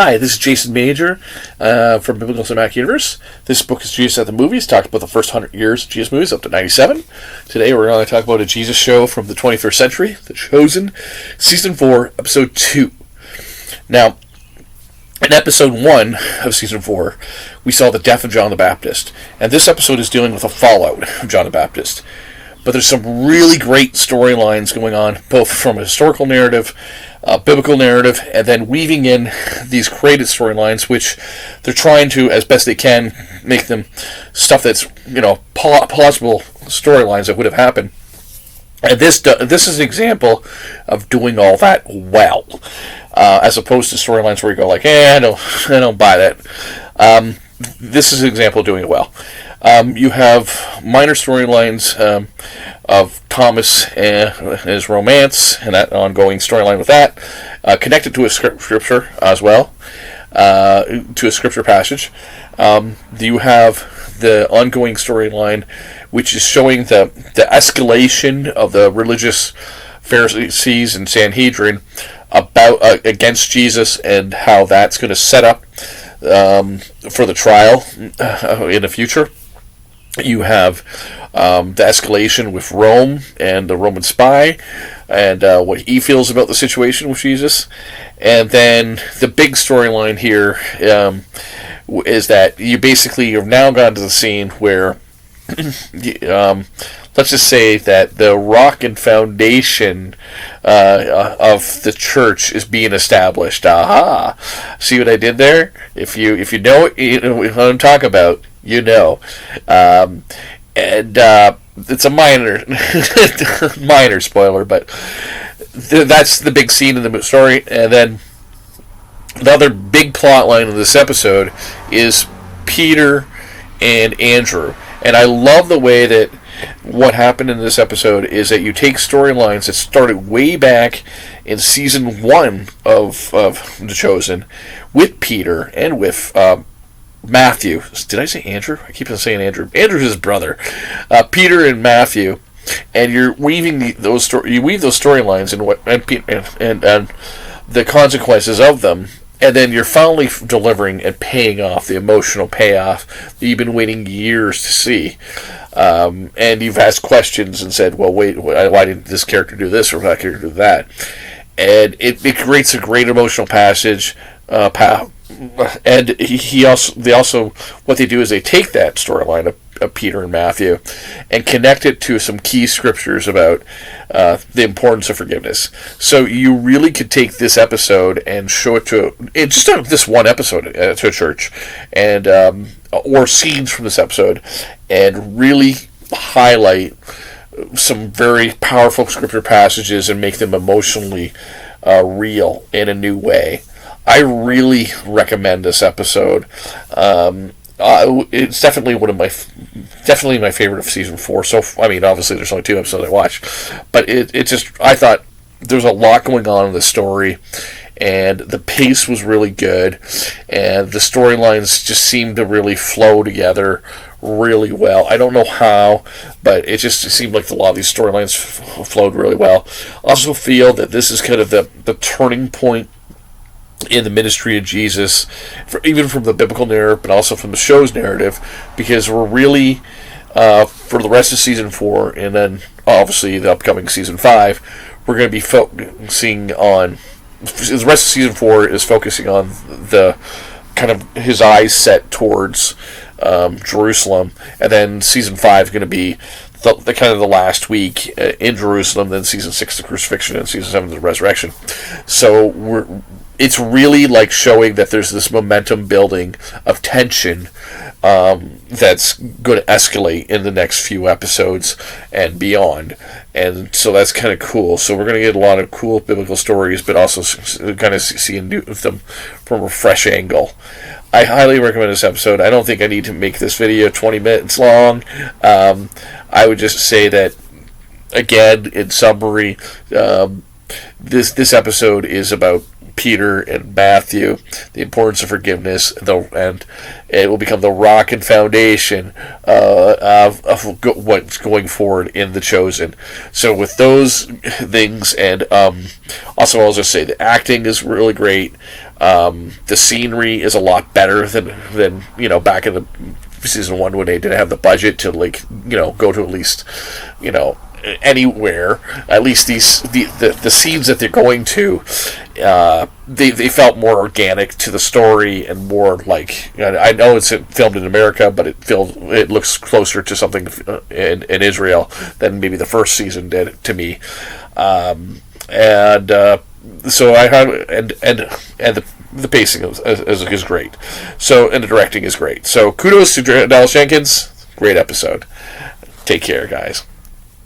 Hi, this is Jason Major from Biblical Cinematic Universe. This book is Jesus at the Movies. Talked about the first 100 years of Jesus movies up to 97. Today we're going to talk about a Jesus show from the 21st century, The Chosen, Season 4, Episode 2. Now, in Episode 1 of Season 4, we saw the death of John the Baptist. And this episode is dealing with the fallout of John the Baptist. But there's some really great storylines going on, both from a historical narrative, biblical narrative, and then weaving in these created storylines, which they're trying to, as best they can, make them stuff that's, plausible storylines that would have happened. And this is an example of doing all that well, as opposed to storylines where you go like, I don't buy that. This is an example of doing it well. You have minor storylines of Thomas and his romance, and that ongoing storyline with that, connected to a scripture as well, to a scripture passage. You have the ongoing storyline, which is showing the escalation of the religious Pharisees and Sanhedrin against Jesus, and how that's going to set up for the trial in the future. You have the escalation with Rome and the Roman spy, and what he feels about the situation with Jesus. And then the big storyline here is that you've now gotten to the scene where let's just say that the rock and foundation of the church is being established. Aha! See what I did there? If you know what I'm talking about, you know. And it's a minor spoiler, but that's the big scene in the story. And then the other big plot line of this episode is Peter and Andrew. And I love the way that what happened in this episode is that you take storylines that started way back in Season 1 of The Chosen with Peter and with Matthew. Did I say Andrew? I keep on saying Andrew. Andrew's his brother. Peter and Matthew, and you're weaving those storylines and the consequences of them, and then you're finally delivering and paying off the emotional payoff that you've been waiting years to see. And you've asked questions and said, well, wait, why didn't this character do this or that character do that? And it creates a great emotional passage. And they also what they do is they take that storyline of Peter and Matthew and connect it to some key scriptures about the importance of forgiveness. So you really could take this episode and show it to this one episode to a church, and or scenes from this episode, and really highlight some very powerful scripture passages and make them emotionally real in a new way. I really recommend this episode. It's definitely definitely my favorite of Season 4. So, obviously there's only 2 episodes I watched, but I thought there's a lot going on in the story, and the pace was really good, and the storylines just seemed to really flow together really well. I don't know how, but it seemed like a lot of these storylines flowed really well. I also feel that this is kind of the turning point in the ministry of Jesus, even from the biblical narrative, but also from the show's narrative, because we're really, for the rest of Season 4, and then obviously the upcoming Season 5, we're going to be focusing on, the rest of Season 4 is focusing on the kind of his eyes set towards Jerusalem, and then Season 5 is going to be the kind of the last week in Jerusalem, then Season 6 the crucifixion, and Season 7 the resurrection. So it's really like showing that there's this momentum building of tension that's going to escalate in the next few episodes and beyond. And so that's kind of cool. So we're going to get a lot of cool biblical stories, but also kind of seeing them from a fresh angle. I highly recommend this episode. I don't think I need to make this video 20 minutes long. I would just say that, again, in summary, this episode is about Peter and Matthew, the importance of forgiveness, and it will become the rock and foundation of what's going forward in The Chosen. So with those things, and also I'll just say the acting is really great. The scenery is a lot better than back in the season 1 when they didn't have the budget to go to at least anywhere. At least the scenes that they're going to, they felt more organic to the story and more like, I know it's filmed in America, but it looks closer to something in Israel than maybe the first season did to me. So I have and the pacing is great. So, and the directing is great. So kudos to Dallas Jenkins. Great episode. Take care, guys.